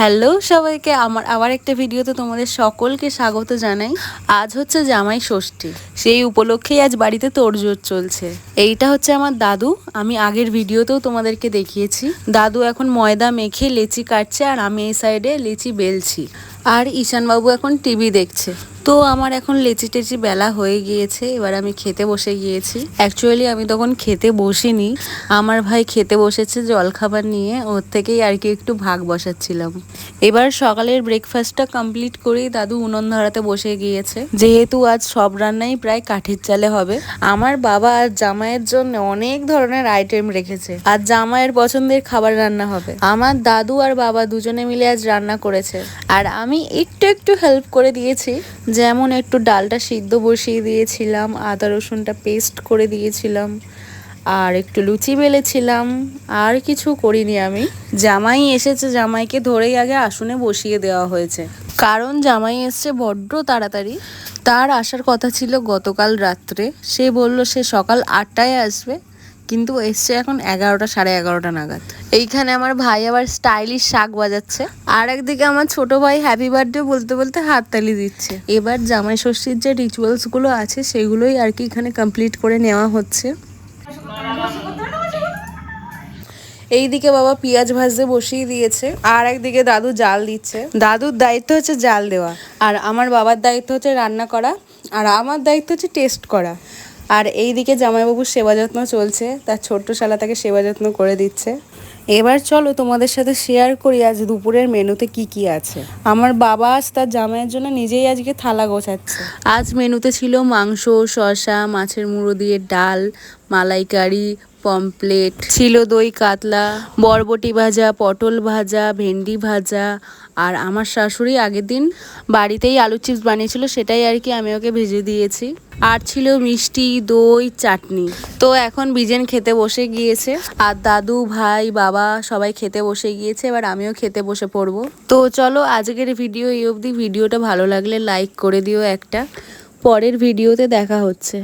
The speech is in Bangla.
হ্যালো সবাইকে, আমার আবার একটা ভিডিওতে তোমাদের সকলকে স্বাগত জানাই। আজ হচ্ছে জামাই ষষ্ঠী, সেই উপলক্ষেই আজ বাড়িতে তোড়জোড় চলছে। এইটা হচ্ছে আমার দাদু, আমি আগের ভিডিওতেও তোমাদেরকে দেখিয়েছি। দাদু এখন ময়দা মেখে লেচি কাটছে আর আমি এই সাইডে লেচি বেলছি। আর ঈশানবাবু এখন টিভি দেখছে। তো আমার এখন লেচি টেচি বেলা হয়ে গিয়েছে, এবার আমি খেতে বসে গিয়েছি। অ্যাকচুয়ালি আমি তখন খেতে বসিনি, আমার ভাই খেতে বসেছে জলখাবার নিয়ে, ওর থেকেই আর কি একটু ভাগ বসাচ্ছিলাম। এবার সকালের ব্রেকফাস্টটা কমপ্লিট করেই দাদু উনুন ধরাতে বসে গিয়েছে, যেহেতু আজ সব রান্নাই প্রায় কাঠের চালে হবে। আমার বাবা আর জামাইয়ের জন্য অনেক ধরনের আইটেম রেখেছে, আর জামাইয়ের পছন্দের খাবার রান্না হবে। আমার দাদু আর বাবা দুজনে মিলে আজ রান্না করেছে, আর আমি একটু একটু হেল্প করে দিয়েছি। যেমন একটু ডালটা সিদ্ধ বসিয়ে দিয়েছিলাম, আদা রসুনটা পেস্ট করে দিয়েছিলাম, আর একটু লুচি বেলেছিলাম। আর কিছু করিনি আমি। জামাই এসেছে, জামাইকে ধরেই আগে আসনে বসিয়ে দেওয়া হয়েছে, কারণ জামাই এসছে বড্ড তাড়াতাড়ি। তার আসার কথা ছিল গতকাল রাত্রে, সে বলল সে সকাল 8টায় আসবে, কিন্তু এসছে এখন 11টা সাড়ে 11টা নাগাদ। এইখানে আমার ভাই আবার স্টাইলিশ শাক বাজাচ্ছে, আর একদিকে আমার ছোট ভাই হ্যাপি বার্থডে বলতে বলতে হাততালি দিচ্ছে। এবার জামাই ষষ্ঠীর যে রিচুয়ালসগুলো আছে সেগুলোই আর কি এখানে কমপ্লিট করে নেওয়া হচ্ছে। এইদিকে বাবা পেঁয়াজ ভাজতে বসিয়ে দিয়েছে, আর একদিকে দাদু জাল দিচ্ছে। দাদুর দায়িত্ব হচ্ছে জাল দেওয়া, আর আমার বাবার দায়িত্ব হচ্ছে রান্না করা, আর আমার দায়িত্ব হচ্ছে টেস্ট করা। আর এইদিকে জামাইবাবুর সেবা যত্ন চলছে, তার ছোট্ট শালা তাকে সেবা যত্ন করে দিচ্ছে। এবার চলো তোমাদের সাথে শেয়ার করি আজ দুপুরের মেনুতে কি কি আছে। আমার বাবা আজ তার জামাইয়ের জন্য নিজেই আজকে থালা গোছাচ্ছে। আজ মেনুতে ছিল মাংস, শসা, মাছের মুড়ো দিয়ে ডাল, মালাইকারি, পমপ্লেট ছিল, দই কাতলা, বরবটি ভাজা, পটল ভাজা, ভেন্ডি ভাজা। আর আমার শাশুড়ি আগের দিন বাড়িতেই আলু চিপস বানিয়েছিল, সেটাই আর কি আমি ওকে ভেজে দিয়েছি। আর ছিল মিষ্টি, দই, চাটনি। তো এখন বিজেন খেতে বসে গিয়েছে, আর দাদু, ভাই, বাবা সবাই খেতে বসে গিয়েছে। এবার আমিও খেতে বসে পড়বো। তো চলো আজকের ভিডিও এই অবধি। ভিডিওটা ভালো লাগলে লাইক করে দিও একটা। পরের ভিডিওতে দেখা হচ্ছে।